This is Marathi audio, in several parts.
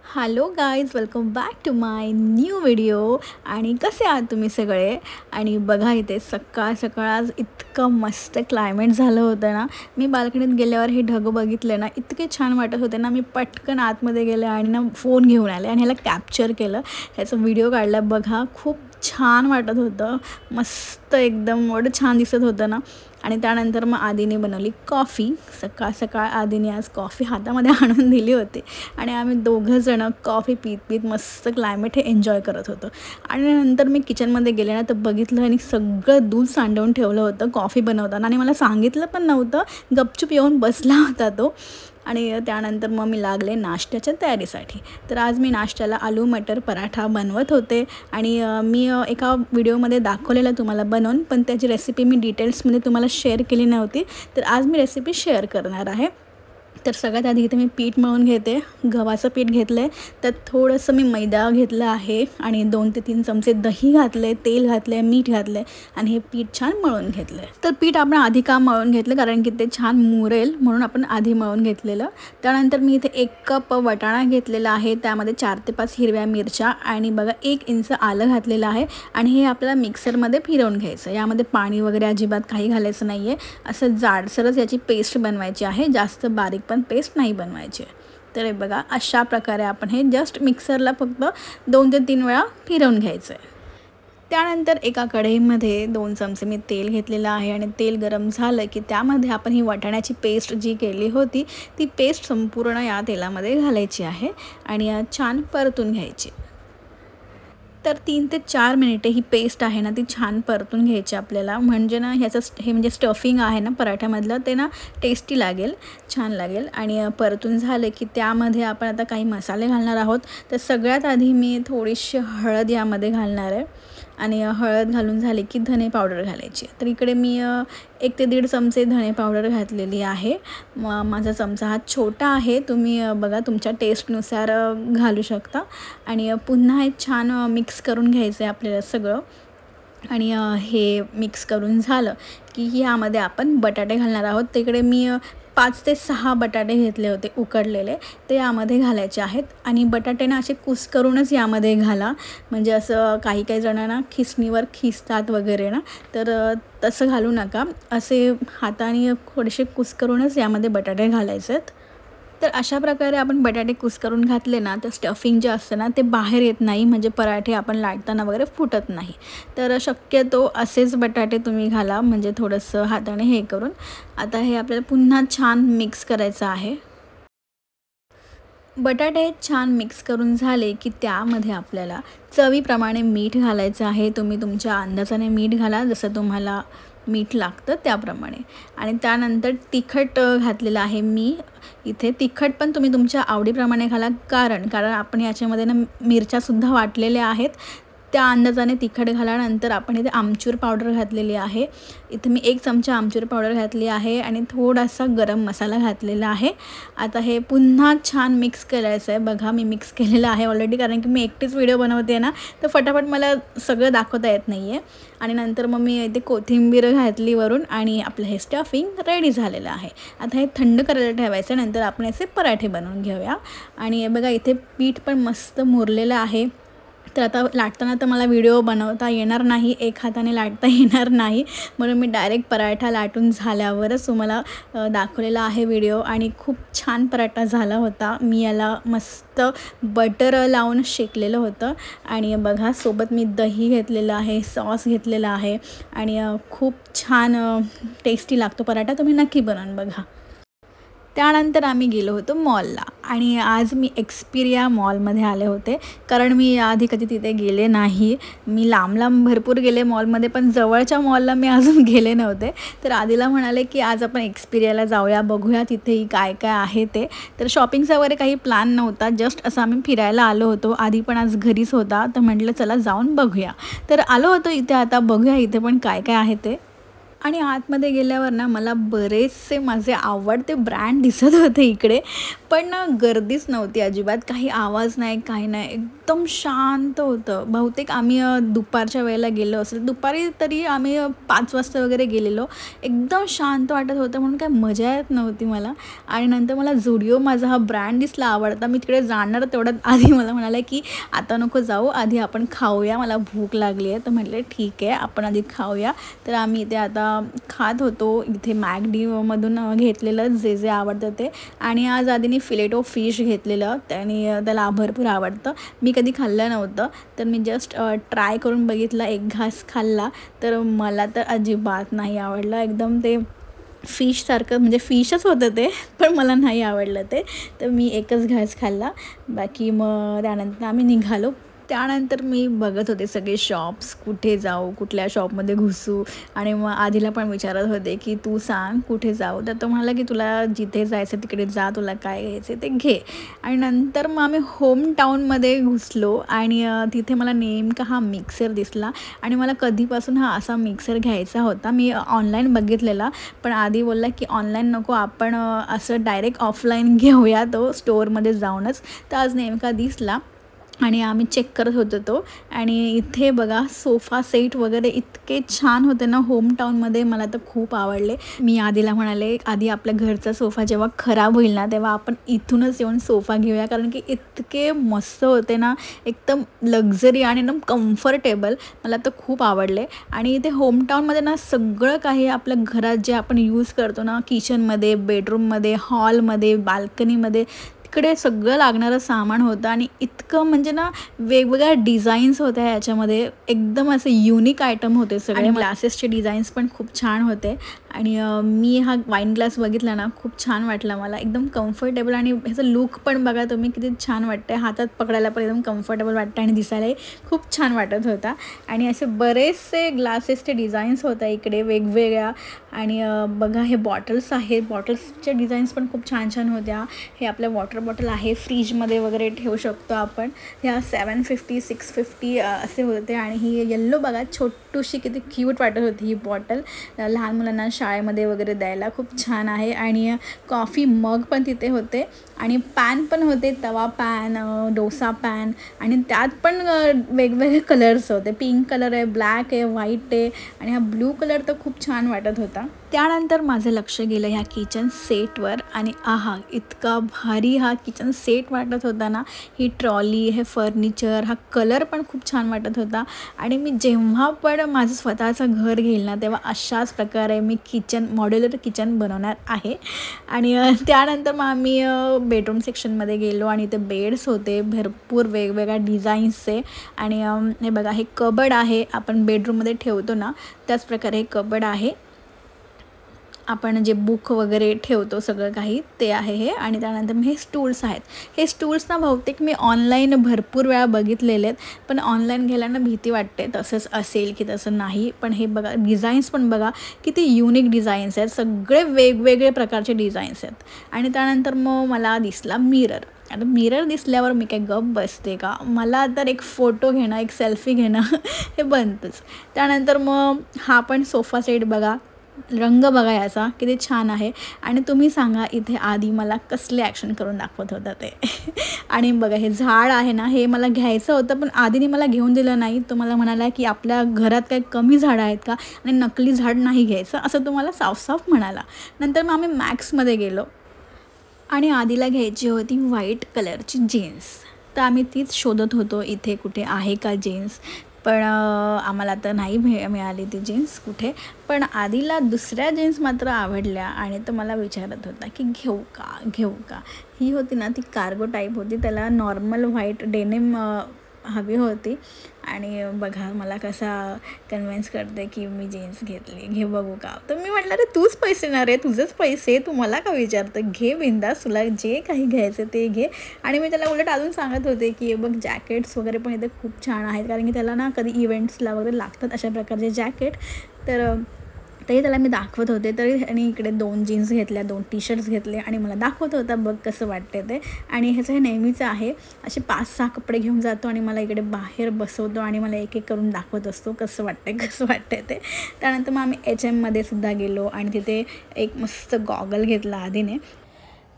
Hello guys, welcome back to my new video. आणि कसे आहात तुम्ही सगळे? आणि बघा, इथे सकाळ सकाळ आज इतकं मस्त क्लायमेट झालं होतं ना. मी बाल्कनीत गेल्यावर हे ढग बघितले ना, इतके छान वाटत होते ना. मी पटकन आतमध्ये गेले आणि ना फोन घेऊन आले आणि ह्याला कॅप्चर केलं, ह्याचा व्हिडिओ काढला. बघा, खूप छान वाटत होतं, मस्त एकदम एवढं छान दिसत होतं ना. आणि त्यानंतर मग आधीने बनवली कॉफी. सकाळ सकाळ आधीने आज कॉफी हातामध्ये आणून दिली होती आणि आम्ही दोघंजणं कॉफी पीत पीत मस्त क्लायमेट हे एन्जॉय करत होतो. आणि नंतर मी किचनमध्ये गेले ना, तर बघितलं आणि सगळं दूध सांडवून ठेवलं होतं कॉफी बनवताना आणि मला सांगितलं पण नव्हतं. गपचूप येऊन बसला होता तो. आणि त्यानंतर मग मी लागले नाश्त्याच्या तयारीसाठी. तर आज मी नाश्त्याला आलू मटर पराठा बनवत होते आणि मी एका व्हिडिओमध्ये दाखवलेलं तुम्हाला बनवून, पण त्याची रेसिपी मी डिटेल्समध्ये तुम्हाला शेअर केली नव्हती. तर आज मी रेसिपी शेअर करणार आहे. तर सगळ्यात आधी इथे मी पीठ मळून घेते. गव्हाचं पीठ घेतलं आहे, त्यात थोडंसं मी मैदा घेतलं आहे आणि 2 ते 3 चमचे दही घातले, तेल घातले, मीठ घातले आणि हे पीठ छान मळून घेतलं आहे. तर पीठ आपण आधी का मळून घेतलं, कारण की ते छान मुरेल म्हणून आपण आधी मळून घेतलेलं. त्यानंतर मी इथे 1 कप वाटाणा घेतलेला आहे, त्यामध्ये 4 ते 5 हिरव्या मिरच्या आणि बघा 1 इंच आलं घातलेलं आहे आणि हे आपल्याला मिक्सरमध्ये फिरवून घ्यायचं. यामध्ये पाणी वगैरे अजिबात काही घालायचं नाही आहे. असं जाडसरच याची पेस्ट बनवायची आहे, जास्त बारीक पण पेस्ट नाही बनवायची. तर हे बघा, अशा प्रकारे आपण हे जस्ट मिक्सरला फक्त 2 ते 3 वेळा फिरवून घ्यायचं आहे. त्यानंतर एका कढईमध्ये 2 चमचे मी तेल घेतलेलं आहे आणि तेल गरम झालं की त्यामध्ये आपण ही वाटाण्याची पेस्ट जी केली होती ती पेस्ट संपूर्ण या तेलामध्ये घालायची आहे आणि छान परतून घ्यायची. तर 3 ते 4 मिनिटे ही पेस्ट आहे ना ती छान परतून घ्यायची आपल्याला, म्हणजे ना ह्याचं हे म्हणजे स्टफिंग आहे ना पराठ्यामधलं, ते ना टेस्टी लागेल, छान लागेल. आणि परतून झालं की त्यामध्ये आपण आता काही मसाले घालणार आहोत. तर सगळ्यात आधी मी थोडीशी हळद यामध्ये घालणार आहे आणि हळद घालून झाले की धने पावडर घालायची. तर इकडे मी 1 ते 1.5 चमचे धने पावडर घातलेली आहे. माझा चमचा हा छोटा आहे, तुम्ही बघा तुमच्या टेस्टनुसार घालू शकता. आणि पुन्हा एक छान मिक्स करून घ्यायचं आहे आपल्याला सगळं. आणि हे मिक्स करून झालं की यामध्ये आपण बटाटे घालणार आहोत. तिकडे मी 5 ते 6 बटाटे घेतले होते उकडलेले, ते यामध्ये घालायचे आहेत. आणि बटाटे ना असे कुस्करूनच यामध्ये घाला, म्हणजे असं काही काही जणांना खिसणीवर खिसतात वगैरे ना, तर तसं घालू नका. असे हाताने थोडेसे कुस्करूनच यामध्ये बटाटे घालायचे आहेत. तर अशा प्रकारे आपण बटाटे कुस्करून घातले ना, तर स्टफिंग जे असतं ना ते बाहेर येत नाही, म्हणजे पराठे आपण लाटताना वगैरे फुटत नाही. तर शक्यतो असेच बटाटे तुम्ही घाला, म्हणजे थोडंसं हाताने हे करून. आता हे आपल्याला पुन्हा छान मिक्स करायचं आहे. बटाटे छान मिक्स करून झाले की त्यामध्ये आपल्याला चवीप्रमाणे मीठ घालायचं आहे. तुम्ही तुमच्या अंदाजाने मीठ घाला, जसं तुम्हाला मीठ लागतं त्याप्रमाणे. आणि त्यानंतर तिखट घातलेलं आहे मी इथे. तिखट पण तुम्ही तुमच्या आवडीप्रमाणे घाला, कारण आपण याच्यामध्ये ना मिरच्यासुद्धा वाटलेल्या आहेत, त्या अंदाजाने तिखट घाला. नंतर आपण इथे आमचूर पावडर घातलेली आहे. इथे मी 1 चमचा आमचूर पावडर घातली आहे आणि थोडासा गरम मसाला घातलेला आहे. आता हे पुन्हा छान मिक्स करायचं आहे. बघा, मी मिक्स केलेलं आहे ऑलरेडी, कारण की मी एकटीच व्हिडिओ बनवते ना, तर फटाफट मला सगळं दाखवता येत नाही आहे. आणि नंतर मग मी इथे कोथिंबीर घातली वरून आणि आपलं हे स्टफिंग रेडी झालेलं आहे. आता हे थंड करायला ठेवायचं, नंतर आपण याचे पराठे बनवून घेऊया. आणि बघा, इथे पीठ पण मस्त मुरलेलं आहे. तर आता लाटताना तर मला व्हिडिओ बनवता येणार नाही, एक हाताने लाटता येणार नाही, म्हणून मी डायरेक्ट पराठा लाटून झाल्यावरच तुम्हाला दाखवलेला आहे व्हिडिओ. आणि खूप छान पराठा झाला होता. मी याला मस्त बटर लावून शेकलेलं होतं. आणि बघा, सोबत मी दही घेतलेलं आहे, सॉस घेतलेला आहे आणि खूप छान टेस्टी लागतो पराठा. तुम्ही नक्की बनवून बघा. त्यानंतर आम्ही गेलो होतो मॉलला आणि आज मी एक्सपिरिया मॉलमध्ये आले होते, कारण मी याआधी कधी तिथे गेले नाही. मी लांब भरपूर गेले मॉलमध्ये, पण जवळच्या मॉलला मी अजून गेले नव्हते. तर आधीला म्हणाले की आज आपण एक्सपिरियाला जाऊया, बघूया तिथेही काय काय आहे ते. तर शॉपिंगचा वगैरे काही प्लॅन नव्हता, जस्ट असं आम्ही फिरायला आलो होतो. आधी पण आज घरीच होता, तर म्हटलं चला जाऊन बघूया. तर आलो होतो इथे, आता बघूया इथे पण काय काय आहे ते. आणि आतमध्ये गेल्यावर ना मला बरेचसे माझे आवडते ब्रँड दिसत होते इकडे, पण ना गर्दीच नव्हती अजिबात, काही आवाज नाही, काही नाही, एकदम शांत होतं. बहुतेक आम्ही दुपारच्या वेळेला गेलो असेल, दुपारी तरी आम्ही 5 वाजता वगैरे गेलेलो. एकदम शांत वाटत होतं म्हणून काय मजा येत नव्हती मला. आणि नंतर मला झुडिओ माझा हा ब्रँड दिसला आवडता. मी तिकडे जाणार तेवढ्यात आधी मला म्हणाले की आता नको जाऊ, आधी आपण खाऊया, मला भूक लागली आहे. तर म्हटले ठीक आहे, आपण आधी खाऊया. तर आम्ही इथे आता खात होतो. इथे मॅकडीमधून घेतलेलं जे जे आवडतं ते. आणि आज आधीने फिलेटो फिश घेतलेलं, त्याला भरपूर आवडतं. मी कधी खाल्लं नव्हतं, तर मी जस्ट ट्राय करून बघितला, एक घास खाल्ला. तर मला तर अजिबात नाही आवडलं. एकदम ते फिशसारखं, म्हणजे फिशच होतं ते, पण मला नाही आवडलं ते. तर मी एकच घास खाल्ला. बाकी मग त्यानंतर आम्ही निघालो. त्यानंतर मी बघत होते सगळे शॉप्स, कुठे जाऊ, कुठल्या शॉपमध्ये घुसू. आणि मग आधीला पण विचारत होते की तू सांग कुठे जाऊ. तर तो म्हणाला की तुला जिथे जायचं तिकडे जा, तुला काय घ्यायचं ते घे. आणि नंतर मग आम्ही होम टाऊनमध्ये घुसलो आणि तिथे मला नेमका हा मिक्सर दिसला. आणि मला कधीपासून हा असा मिक्सर घ्यायचा होता. मी ऑनलाईन बघितलेला, पण आधी बोलला की ऑनलाईन नको, आपण असं डायरेक्ट ऑफलाईन घेऊया, तो स्टोअरमध्ये जाऊनच. तर आज नेमका दिसला आणि आम्ही चेक करत होतो तो. आणि इथे बघा सोफा सेट वगैरे इतके छान होते ना होम टाऊनमध्ये, मला तर खूप आवडले. मी आधीला म्हणाले आधी आपल्या घरचा सोफा जेव्हा खराब होईल ना तेव्हा आपण इथूनच येऊन सोफा घेऊया, कारण की इतके मस्त होते ना, एकदम लक्झरी आणि एकदम कम्फर्टेबल. मला तर खूप आवडले. आणि इथे होम टाऊनमध्ये ना सगळं काही आपल्या घरात जे आपण यूज करतो ना, किचनमध्ये, बेडरूममध्ये, हॉलमध्ये, बाल्कनीमध्ये, तिकडे सगळं लागणारं सामान होतं. आणि इतकं म्हणजे ना वेगवेगळ्या डिझाईन्स होत्या ह्याच्यामध्ये, एकदम असे युनिक आयटम होते सगळे. ग्लासेसचे डिझाईन्स पण खूप छान होते. आणि मी हा वाईन ग्लास बघितला ना, खूप छान वाटला मला, एकदम कम्फर्टेबल. आणि ह्याचं लुक पण बघा तुम्ही किती छान वाटतं, हातात पकडायला पण एकदम कम्फर्टेबल वाटतं आणि दिसायलाही खूप छान वाटत होता. आणि असे बरेचसे ग्लासेसचे डिझाईन्स होत्या इकडे वेगवेगळ्या. आणि बघा हे बॉटल्स आहेत, बॉटल्सच्या डिझाईन्स पण खूप छान छान होत्या. हे आपल्या वॉटर बॉटल आहे, फ्रीजमध्ये वगैरे ठेवू शकतो आपण. ह्या 750 650 असे होते. आणि ही येल्लो बघा छोटूशी किती क्यूट वाटत होती ही बॉटल, लहान मुलांना शाळेमध्ये वगैरे द्यायला खूप छान आहे. आणि कॉफी मग पण तिथे होते. आणि पॅन पण होते, तवा पॅन, डोसा पॅन. आणि त्यात पण वेगवेगळे कलर्स होते, पिंक कलर आहे, ब्लॅक आहे, व्हाईट आहे. आणि हा ब्लू कलर तर खूप छान वाटत होता. त्यानंतर माझं लक्ष गेलं ह्या किचन सेटवर. आणि आहा इतका भारी हा किचन सेट वाटत होता ना. ही ट्रॉली, हे फर्निचर, हा कलर पण खूप छान वाटत होता. आणि मी जेव्हा पण माझं स्वतःचं घर घेईल ना तेव्हा अशाच प्रकारे मी मॉड्युलर किचन बनवणार आहे. आणि त्यानंतर मग आम्ही बेडरूम सेक्शनमध्ये गेलो आणि ते बेड्स होते भरपूर वेगवेगळ्या डिझाईन्सचे. आणि हे बघा हे कबड आहे, आपण बेडरूममध्ये ठेवतो ना त्याच प्रकारे हे कबड आहे, आपण जे बुक वगैरे ठेवतो सगळं काही ते आहे हे. आणि त्यानंतर हे स्टूल्स आहेत. हे स्टूल्स ना बहुतेक मी ऑनलाईन भरपूर वेळा बघितलेले आहेत, पण ऑनलाईन घ्यायला भीती वाटते तसंच असेल की तसं नाही. पण हे बघा डिझाईन्स पण बघा किती युनिक डिझाईन्स आहेत, सगळे वेगवेगळे प्रकारचे डिझाईन्स आहेत. आणि त्यानंतर मग मला दिसला मिरर. आता मिरर दिसल्यावर मी काय गप बसते का, मला तर एक फोटो घेणं, एक सेल्फी घेणं हे बनतंच. त्यानंतर मग हा पण सोफा सेट बघा, रंग बघा याचा किती छान आहे. आणि तुम्ही सांगा इथे आधी मला कसले ॲक्शन करून दाखवत होता ते आणि बघा हे झाड आहे ना, हे मला घ्यायचं होतं पण आधीने मला घेऊन दिलं नाही. तो मला म्हणाला की आपल्या घरात काही कमी झाडं आहेत का आणि नकली झाड नाही घ्यायचं, असं तुम्हाला साफ म्हणाला. नंतर मग आम्ही मॅक्समध्ये गेलो आणि आधीला घ्यायची होती व्हाईट कलरची जीन्स. तर आम्ही तीच शोधत होतो इथे कुठे आहे का जीन्स, पण आम्हाला तर नाही मिळाली ती जीन्स कुठे. पण आधीला दुसऱ्या जीन्स मात्र आवडल्या आणि तो मला विचारत होता की घेऊ का. ही होती ना ती कार्गो टाईप होती, त्याला नॉर्मल व्हाईट डेनिम हवी होती. आणि बघा मला कसा कन्व्हिन्स करते की मी जीन्स घेतली, घे बघू का. तर मी म्हटलं अरे तूच पैसे देणार आहे, तुझेच पैसे, तू मला का विचारतं, घे बिंदास, तुला जे काही घ्यायचं ते घे. आणि मी त्याला उलट अजून सांगत होते की बघ जॅकेट्स वगैरे पण इथे खूप छान आहेत, कारण की त्याला ना कधी इव्हेंट्सला वगैरे लागतात अशा प्रकारचे जॅकेट. तर तरी त्याला मी दाखवत होते, तरी आणि इकडे 2 जीन्स घेतल्या, 2 टी शर्ट्स घेतले आणि मला दाखवत होता बघ कसं वाटते ते. आणि ह्याचं हे नेहमीचं आहे, असे 5-6 कपडे घेऊन जातो आणि मला इकडे बाहेर बसवतो आणि मला एक एक करून दाखवत असतो कसं वाटते ते. त्यानंतर मग आम्ही HMमध्ये सुद्धा गेलो आणि तिथे एक मस्त गॉगल घेतला आधीने.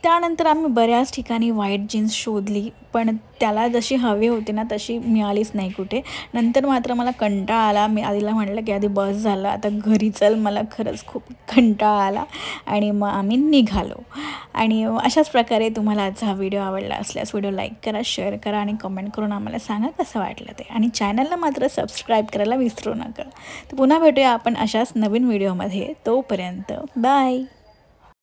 त्यानंतर आम्ही बऱ्याच ठिकाणी व्हाईट जीन्स शोधली, पण त्याला जशी हवी होती ना तशी मिळालीच नाही कुठे. नंतर मात्र मला कंटाळा आला. मी आधीला म्हटलं की आधी बस झालं, आता घरी चल, मला खरंच खूप कंटाळा आला. आणि मग आम्ही निघालो. आणि अशाच प्रकारे तुम्हाला आजचा हा व्हिडिओ आवडला असल्यास व्हिडिओ लाईक करा, शेअर करा आणि कमेंट करून आम्हाला सांगा कसं वाटलं ते. आणि चॅनलला मात्र सबस्क्राईब करायला विसरू नका. तर पुन्हा भेटूया आपण अशाच नवीन व्हिडिओमध्ये. तोपर्यंत बाय.